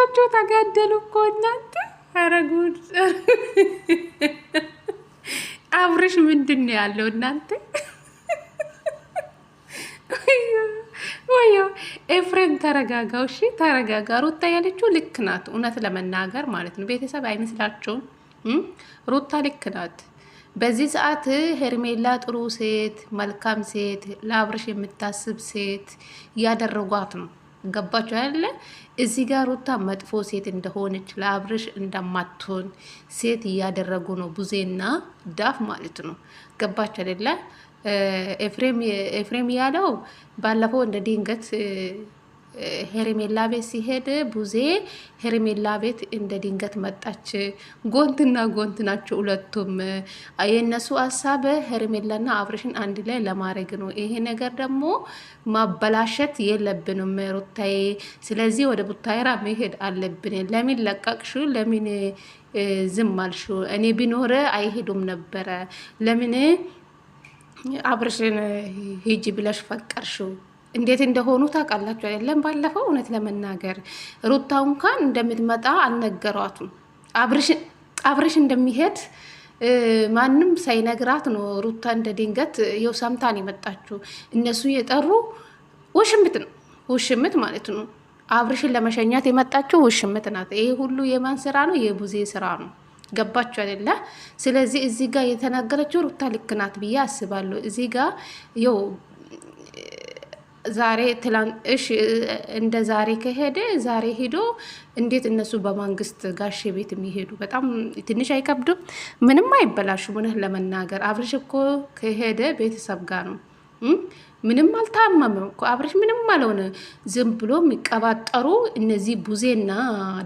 ሁለቶቹ ተጋደሉ እኮ እናንተ። ኧረ ጉድ! አብርሽ ምንድን ነው ያለው እናንተ? ወዮ ኤፍሬም ተረጋጋው፣ እሺ ተረጋጋ። ሩታ ያለችው ልክ ናት፣ እውነት ለመናገር ማለት ነው። ቤተሰብ አይመስላችሁም? ሩታ ልክ ናት። በዚህ ሰዓት ሄርሜላ ጥሩ ሴት፣ መልካም ሴት፣ ለአብርሽ የምታስብ ሴት እያደረጓት ነው። ገባችሁ አይደለ? እዚህ ጋር ሩታ መጥፎ ሴት እንደሆነች ለአብርሽ እንደማትሆን ሴት እያደረጉ ነው፣ ቡዜና ዳፍ ማለት ነው። ገባችሁ አይደለ? ኤፍሬም ያለው ባለፈው እንደ ድንገት ሄርሜላ ቤት ሲሄድ ቡዜ ሄርሜላ ቤት እንደ ድንገት መጣች። ጎንትና ጎንት ናቸው ሁለቱም። የእነሱ ሀሳብ ሄርሜላና አብርሽን አንድ ላይ ለማድረግ ነው። ይሄ ነገር ደግሞ ማበላሸት የለብንም ሩታዬ። ስለዚህ ወደ ቡታይራ መሄድ አለብን። ለምን ለቀቅሹ? ለምን ዝም አልሹ? እኔ ቢኖር አይሄዱም ነበረ። ለምን አብርሽን ሂጂ ብለሽ ፈቀርሽው? እንዴት እንደሆኑ ታውቃላችሁ አይደለም? ባለፈው እውነት ለመናገር ሩታ እንኳን እንደምትመጣ አልነገሯትም። አብርሽ እንደሚሄድ ማንም ሳይነግራት ነው ሩታ እንደ ድንገት የው ሰምታን የመጣችው። እነሱ የጠሩ ውሽምት ማለት ነው። አብርሽን ለመሸኛት የመጣችው ውሽምት ናት። ይሄ ሁሉ የማን ስራ ነው? የቡዜ ስራ ነው። ገባችሁ አይደለ? ስለዚህ እዚህ ጋር የተናገረችው ሩታ ልክ ናት ብዬ አስባለሁ። እዚህ ጋር የው ዛሬ ትላንት እሺ፣ እንደ ዛሬ ከሄደ ዛሬ ሄዶ እንዴት እነሱ በመንግስት ጋሼ ቤት የሚሄዱ በጣም ትንሽ አይከብዱም? ምንም አይበላሹም። እውነት ለመናገር አብርሽ እኮ ከሄደ ቤተሰብ ጋር ነው። ምንም አልታመመም እኮ አብርሽ፣ ምንም አልሆነ። ዝም ብሎ የሚቀባጠሩ እነዚህ ቡዜና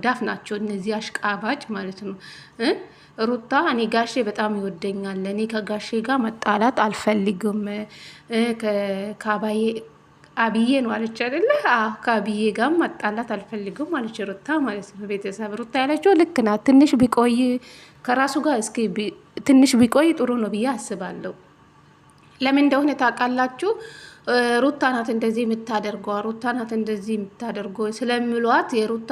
ዳፍ ናቸው፣ እነዚህ አሽቃባጭ ማለት ነው። ሩታ እኔ ጋሼ በጣም ይወደኛል፣ እኔ ከጋሼ ጋር መጣላት አልፈልግም፣ አብዬ ነው አለች አይደለ? ከአብዬ ጋር መጣላት አልፈልግም አለች ሩታ ማለት ነው። ቤተሰብ ሩታ ያለችው ልክ ናት። ትንሽ ቢቆይ ከራሱ ጋር እስኪ ትንሽ ቢቆይ ጥሩ ነው ብዬ አስባለሁ። ለምን እንደሆነ ታውቃላችሁ? ሩታ ናት እንደዚህ የምታደርገው፣ ሩታ ናት እንደዚህ የምታደርገው ስለሚሏት የሩታ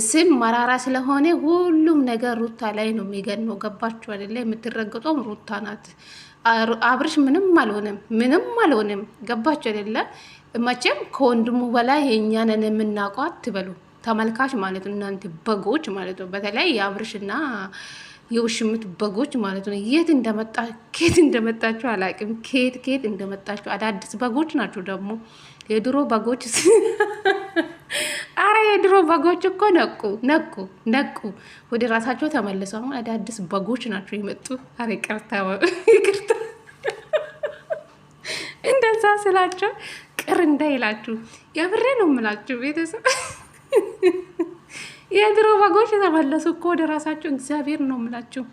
ስም መራራ ስለሆነ ሁሉም ነገር ሩታ ላይ ነው የሚገነው። ገባችሁ አይደለ? የምትረገጠው ሩታ ናት። አብርሽ ምንም አልሆነም። ገባችሁ አይደለ? መቼም ከወንድሙ በላይ የእኛንን የምናውቀው አትበሉ፣ ተመልካች ማለት ነው። እናንተ በጎች ማለት ነው። በተለይ የአብርሽና የውሽምት በጎች ማለት ነው። ኬት እንደመጣችሁ አላውቅም። ኬት እንደመጣችሁ አዳዲስ በጎች ናቸው ደግሞ የድሮ በጎች አረ የድሮ በጎች እኮ ነቁ ወደ ራሳቸው ተመልሰው አሁን አዳዲስ በጎች ናቸው የመጡ። አረ ይቅርታ እንደዛ ስላቸው ቅር እንዳይላችሁ የብሬ ነው የምላችሁ ቤተሰብ። የድሮ በጎች ተመለሱ እኮ ወደ ራሳቸው። እግዚአብሔር ነው የምላችሁ።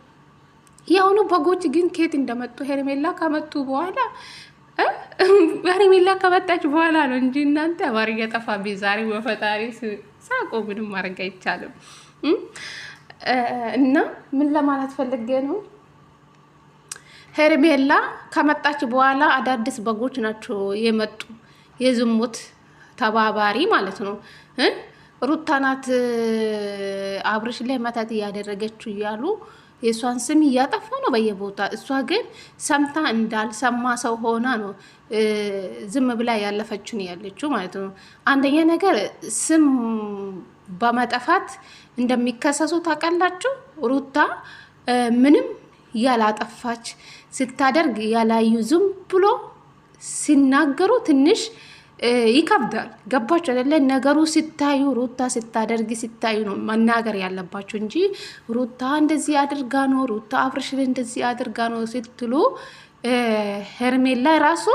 የአሁኑ በጎች ግን ኬት እንደመጡ ሄርሜላ ከመጡ በኋላ ሄርሜላ ከመጣች በኋላ ነው እንጂ እናንተ አማርኛ ጠፋብኝ ዛሬ። በፈጣሪ ሳቆ ምንም ማድረግ አይቻልም። እና ምን ለማለት ፈልጌ ነው፣ ሄርሜላ ከመጣች በኋላ አዳዲስ በጎች ናቸው የመጡ፣ የዝሙት ተባባሪ ማለት ነው። ሩታ ናት አብርሽ ላይ መታት እያደረገችው እያሉ የእሷን ስም እያጠፉ ነው በየቦታ። እሷ ግን ሰምታ እንዳልሰማ ሰው ሆና ነው ዝም ብላ ያለፈችውን ያለችው ማለት ነው። አንደኛ ነገር ስም በመጠፋት እንደሚከሰሱ ታውቃላችሁ። ሩታ ምንም ያላጠፋች ስታደርግ ያላዩ ዝም ብሎ ሲናገሩ ትንሽ ይከብዳል። ገባችሁ አይደለ? ነገሩ ሲታዩ ሩታ ስታደርግ ሲታዩ ነው መናገር ያለባችሁ እንጂ ሩታ እንደዚህ አድርጋ ነው፣ ሩታ አብርሽን እንደዚህ አድርጋ ነው ስትሉ ሄርሜላ ራሱ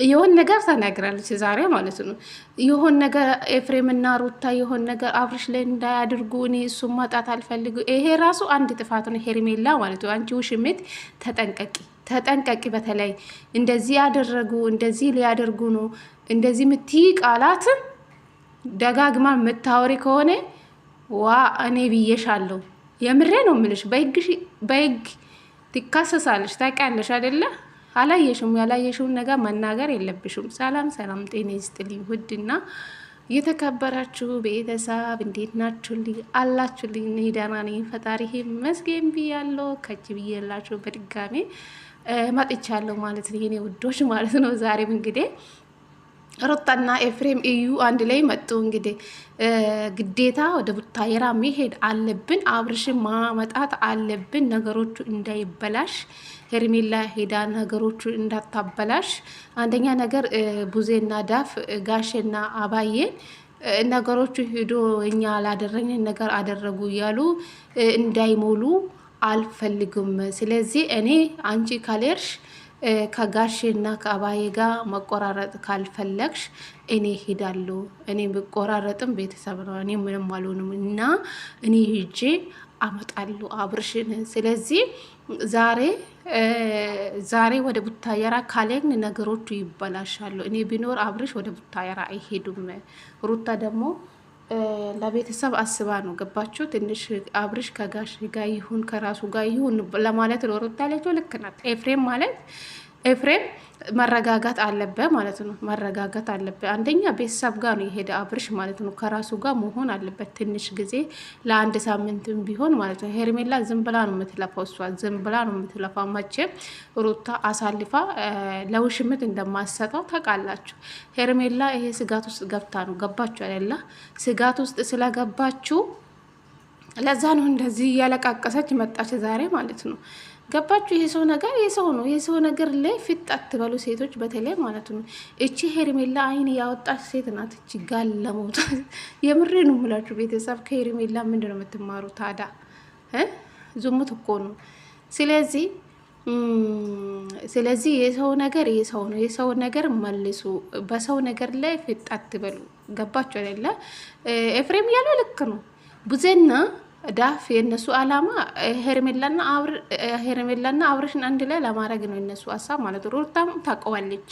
የሆን ነገር ተናግራለች ዛሬ ማለት ነው። የሆን ነገር ኤፍሬምና ሩታ የሆን ነገር አብርሽ ላይ እንዳያድርጉ እኔ እሱ ማጣት አልፈልጉ። ይሄ ራሱ አንድ ጥፋት ነው ሄርሜላ ማለት ነው። አንቺ ውሽሜት ተጠንቀቂ። በተለይ እንደዚህ ያደረጉ እንደዚህ ሊያደርጉ ነው እንደዚህ ምትይ ቃላትን ደጋግማ የምታወሪ ከሆነ እኔ ብዬሻለሁ። የምሬ ነው የምልሽ። በህግ ትካሰሳለሽ። ታውቂያለሽ አይደለ? አላየሽም። ያላየሽውን ነገር መናገር የለብሽም። ሰላም ጤና ይስጥልኝ ውድና የተከበራችሁ ቤተሰብ እንዴት ናችሁልኝ? አላችሁልኝ? እኔ ደህና ነኝ፣ ፈጣሪ ይመስገን ብያለሁ። ከች ብዬላችሁ በድጋሜ መጥቻለሁ ማለት ነው የኔ ውዶች ማለት ነው። ዛሬም እንግዲህ ሩታና ኤፍሬም እዩ አንድ ላይ መጡ። እንግዲህ ግዴታ ወደ ቡታየራ መሄድ አለብን፣ አብርሽን ማመጣት አለብን፣ ነገሮቹ እንዳይበላሽ ሄርሜላ ሄዳ ነገሮቹ እንዳታበላሽ። አንደኛ ነገር ቡዜና ዳፍ ጋሼና አባዬን ነገሮቹ ሄዶ እኛ ላደረግን ነገር አደረጉ እያሉ እንዳይሞሉ አልፈልግም። ስለዚህ እኔ አንቺ ካልሄድሽ ከጋሼና ከአባዬ ጋር መቆራረጥ ካልፈለግሽ እኔ ሄዳለሁ። እኔ ብቆራረጥም ቤተሰብ ነው፣ እኔ ምንም አልሆንም እና እኔ ሂጄ አመጣለሁ አብርሽን። ስለዚህ ዛሬ ወደ ቡታየራ ካለን ነገሮቹ ይበላሻሉ። እኔ ቢኖር አብርሽ ወደ ቡታየራ አይሄዱም። ሩታ ደግሞ ለቤተሰብ አስባ ነው። ገባችሁ? ትንሽ አብርሽ ከጋሽ ጋር ይሁን ከራሱ ጋር ይሁን ለማለት ነው ሩታ ያለችው። ልክ ናት። ኤፍሬም መረጋጋት አለበት ማለት ነው። መረጋጋት አለበት። አንደኛ ቤተሰብ ጋር ነው የሄደ አብርሽ ማለት ነው። ከራሱ ጋር መሆን አለበት ትንሽ ጊዜ፣ ለአንድ ሳምንትም ቢሆን ማለት ነው። ሄርሜላ ዝም ብላ ነው የምትለፋው። እሷ ዝም ብላ ነው የምትለፋው። መቼም ሩታ አሳልፋ ለውሽምት እንደማሰጠው ታውቃላችሁ። ሄርሜላ ይሄ ስጋት ውስጥ ገብታ ነው። ገባችሁ አይደለ? ስጋት ውስጥ ስለገባችሁ ለዛ ነው እንደዚህ እያለቃቀሰች መጣች ዛሬ ማለት ነው። ገባችሁ? የሰው ነገር የሰው ነው። የሰው ነገር ላይ ፊት አትበሉ ሴቶች በተለይ ማለት ነው። እቺ ሄርሜላ አይን ያወጣች ሴት ናት። እቺ ጋር ለመውጣት የምሬ ነው የምላችሁ ቤተሰብ። ከሄርሜላ ምንድን ነው የምትማሩ ታዲያ? ዝሙት እኮ ነው። ስለዚህ የሰው ነገር የሰው ነው። የሰው ነገር መልሱ። በሰው ነገር ላይ ፊት አትበሉ። ገባችሁ አይደለ? ኤፍሬም ያለው ልክ ነው። ቡዜና ዳፍ የእነሱ አላማ ሄርሜላና አብርሽን አንድ ላይ ለማድረግ ነው የነሱ ሀሳብ ማለት ነው። ሩታም ታውቀዋለች።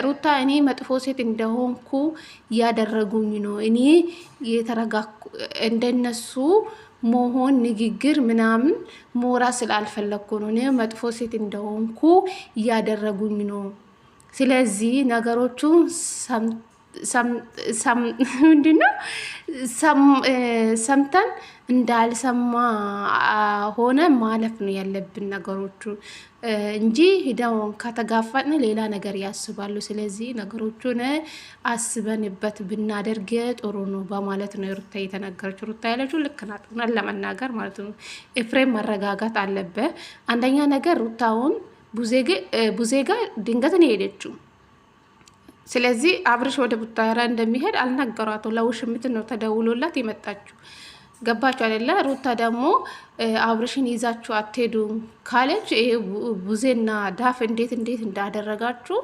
ሩታ እኔ መጥፎ ሴት እንደሆንኩ እያደረጉኝ ነው፣ እኔ የተረጋኩ እንደነሱ መሆን ንግግር ምናምን ሞራ ስላልፈለግኩ ነው፣ እኔ መጥፎ ሴት እንደሆንኩ እያደረጉኝ ነው። ስለዚህ ነገሮቹ ምንድነው ሰምተን እንዳልሰማ ሆነ ማለፍ ነው ያለብን ነገሮቹ እንጂ ሂደውን ከተጋፋን ሌላ ነገር ያስባሉ። ስለዚህ ነገሮቹን አስበንበት ብናደርግ ጥሩ ነው በማለት ነው ሩታ የተናገረችው። ሩታ ያለችው ልክ ናት፣ እውነት ለመናገር ማለት ነው። ኤፍሬም መረጋጋት አለበት። አንደኛ ነገር ሩታውን ቡዜ ጋር ድንገት ነው የሄደችው። ስለዚህ አብርሽ ወደ ቡታየራ እንደሚሄድ አልነገሯትም። ለውሽምት ነው ተደውሎላት የመጣችው። ገባችሁ አይደለ? ሩታ ደግሞ አብርሽን ይዛችሁ አትሄዱም ካለች ይሄ ቡዜና ዳፍ እንዴት እንዳደረጋችሁ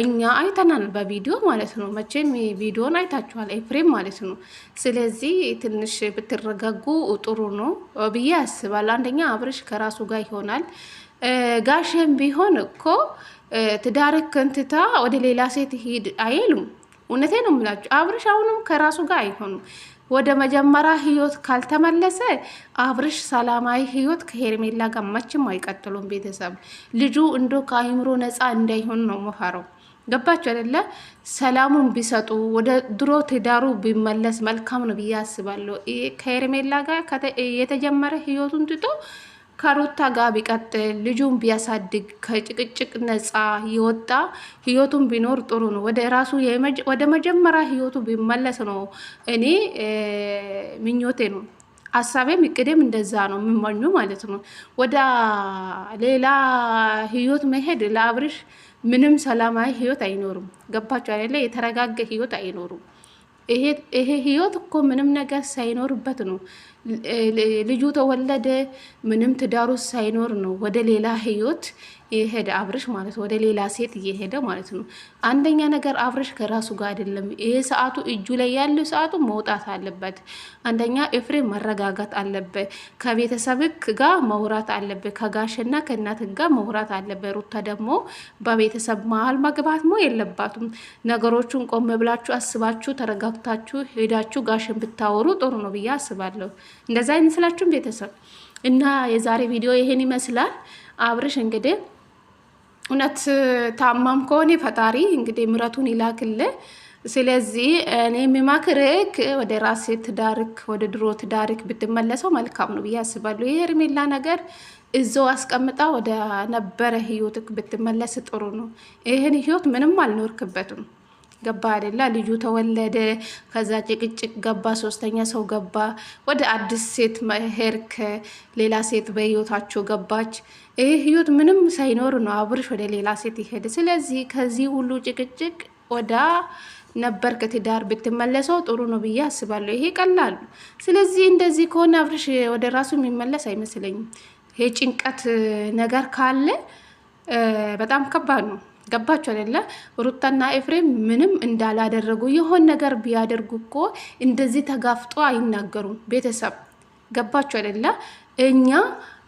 እኛ አይተናል በቪዲዮ ማለት ነው። መቼም ቪዲዮን አይታችኋል ኤፍሬም ማለት ነው። ስለዚህ ትንሽ ብትረጋጉ ጥሩ ነው ብዬ አስባለሁ። አንደኛ አብርሽ ከራሱ ጋር ይሆናል። ጋሽም ቢሆን እኮ ትዳርክ ከንትታ ወደ ሌላ ሴት ሂድ አይሉም። እውነቴ ነው የምላችሁ። አብርሽ አሁንም ከራሱ ጋር አይሆኑም። ወደ መጀመሪያ ህይወት ካልተመለሰ አብርሽ ሰላማዊ ህይወት ከሄርሜላ ጋር መቼም አይቀጥሉም። ቤተሰብ ልጁ እንዶ ከአይምሮ ነፃ እንዳይሆን ነው መፈረው። ገባችሁ አይደለ? ሰላሙን ቢሰጡ ወደ ድሮ ትዳሩ ቢመለስ መልካም ነው ብዬ አስባለሁ። ከሄርሜላ ጋር የተጀመረ ህይወቱን ትቶ ከሩታ ጋር ቢቀጥል ልጁን ቢያሳድግ ከጭቅጭቅ ነፃ የወጣ ህይወቱን ቢኖር ጥሩ ነው። ወደ ራሱ ወደ መጀመሪያ ህይወቱ ቢመለስ ነው እኔ ምኞቴ ነው። ሀሳቤም እቅዴም እንደዛ ነው የምመኙ ማለት ነው። ወደ ሌላ ህይወት መሄድ ለአብርሽ ምንም ሰላማዊ ህይወት አይኖሩም። ገባችሁ አይደለ? የተረጋገ ህይወት አይኖሩም። ይሄ ህይወት እኮ ምንም ነገር ሳይኖርበት ነው ልጁ ተወለደ። ምንም ትዳሩ ሳይኖር ነው ወደ ሌላ ህይወት የሄደ አብርሽ ማለት ወደ ሌላ ሴት እየሄደ ማለት ነው። አንደኛ ነገር አብርሽ ከራሱ ጋር አይደለም። ይሄ ሰዓቱ እጁ ላይ ያለው ሰዓቱ መውጣት አለበት። አንደኛ ኤፍሬም መረጋጋት አለበት። ከቤተሰብክ ጋር መውራት አለበት። ከጋሽና ከእናት ጋር መውራት አለበት። ሩታ ደግሞ በቤተሰብ መሀል መግባት የለባቱም። ነገሮቹን ቆም ብላችሁ አስባችሁ ተረጋግታችሁ ሄዳችሁ ጋሽን ብታወሩ ጥሩ ነው ብዬ አስባለሁ። እንደዛ አይመስላችሁም ቤተሰብ? እና የዛሬ ቪዲዮ ይሄን ይመስላል። አብርሽ እንግዲህ እውነት ታማም ከሆነ ፈጣሪ እንግዲህ ምረቱን ይላክልህ። ስለዚህ እኔ የሚማክርክ ወደ ራሴ ትዳርክ ወደ ድሮ ትዳርክ ብትመለሰው መልካም ነው ብዬ አስባለሁ። ይሄ ሄርሜላ ነገር እዛው አስቀምጣ ወደ ነበረ ህይወትክ ብትመለስ ጥሩ ነው። ይሄን ህይወት ምንም አልኖርክበትም። ገባ አይደላ? ልጁ ተወለደ፣ ከዛ ጭቅጭቅ ገባ፣ ሶስተኛ ሰው ገባ፣ ወደ አዲስ ሴት ሄርክ፣ ሌላ ሴት በህይወታቸው ገባች። ይህ ህይወት ምንም ሳይኖር ነው አብርሽ ወደ ሌላ ሴት ይሄድ። ስለዚህ ከዚህ ሁሉ ጭቅጭቅ ወደ ነበር ከትዳር ብትመለሰው ጥሩ ነው ብዬ አስባለሁ። ይሄ ቀላል። ስለዚህ እንደዚህ ከሆነ አብርሽ ወደ ራሱ የሚመለስ አይመስለኝም። ይሄ ጭንቀት ነገር ካለ በጣም ከባድ ነው። ገባችሁ አይደለ? ሩታና ኤፍሬም ምንም እንዳላደረጉ የሆን ነገር ቢያደርጉ እኮ እንደዚህ ተጋፍጦ አይናገሩም። ቤተሰብ ገባችሁ አይደለ? እኛ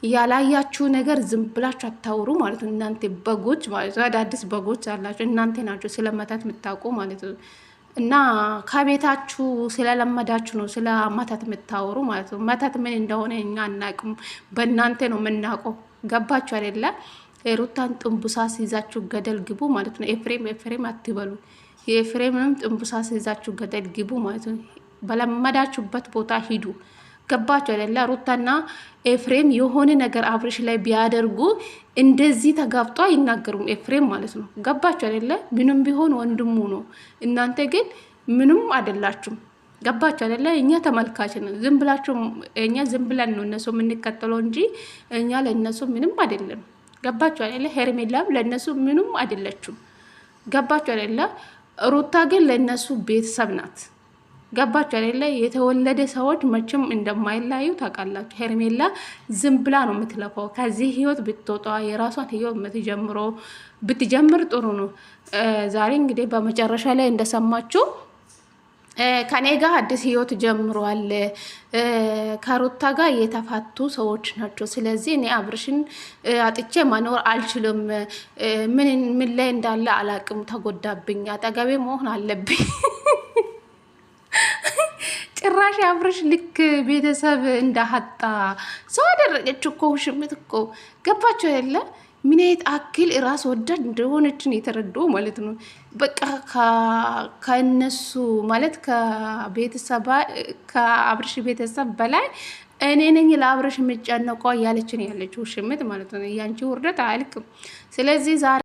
ያላያችሁ ነገር ዝም ብላችሁ አታውሩ ማለት ነው። እናንተ በጎች ማለት ነው፣ አዳዲስ በጎች አላችሁ እናንተ ናችሁ ስለመታት የምታውቁ ማለት ነው። እና ከቤታችሁ ስለለመዳችሁ ነው ስለ መተት የምታወሩ ማለት ነው። መተት ምን እንደሆነ እኛ አናቅም፣ በእናንተ ነው የምናውቀው። ገባችሁ አይደለ? ሩታን ጥንቡሳ ሲይዛችሁ ገደል ግቡ ማለት ነው። ኤፍሬም አትበሉ። የኤፍሬምንም ጥንቡሳ ሲይዛችሁ ገደል ግቡ ማለት ነው። በለመዳችሁበት ቦታ ሂዱ። ገባችሁ አይደለ? ሩታና ኤፍሬም የሆነ ነገር አብርሽ ላይ ቢያደርጉ እንደዚህ ተጋብጦ አይናገሩም። ኤፍሬም ማለት ነው። ገባችሁ አይደለ? ምንም ቢሆን ወንድሙ ነው። እናንተ ግን ምንም አይደላችሁም። ገባችሁ አይደለ? እኛ ተመልካች ነው። ዝም ብላችሁ እኛ ዝም ብለን ነው እነሱ የምንከተለው እንጂ እኛ ለእነሱ ምንም አይደለም። ገባችሁ አይደለ? ሄርሜላም ለእነሱ ምንም አይደለችም። ገባችሁ አይደለ? ሩታ ግን ለእነሱ ቤተሰብ ናት። ገባችሁ አይደለ? የተወለደ ሰዎች መቼም እንደማይለያዩ ታውቃላችሁ። ሄርሜላ ዝም ብላ ነው የምትለፈው። ከዚህ ህይወት ብትወጣ የራሷን ህይወት ብትጀምር ጥሩ ነው። ዛሬ እንግዲህ በመጨረሻ ላይ እንደሰማችሁ ከኔ ጋር አዲስ ህይወት ጀምሯል። ከሩታ ጋር የተፋቱ ሰዎች ናቸው። ስለዚህ እኔ አብርሽን አጥቼ መኖር አልችልም። ምን ላይ እንዳለ አላቅም። ተጎዳብኝ፣ አጠገቤ መሆን አለብኝ። ጭራሽ አብርሽ ልክ ቤተሰብ እንዳሀጣ ሰው አደረገች እኮ። ውሽምት እኮ ገባቸው የለ ምን አይነት አክል ራስ ወዳድ እንደሆነችን የተረዱ ማለት ነው። በቃ ከነሱ ማለት ከአብርሽ ቤተሰብ በላይ እኔ ነኝ ለአብርሽ የምጨነቀው እያለችን ያለችው ውሽምት ማለት ነው። ያንቺ ውርደት አያልቅም። ስለዚህ ዛሬ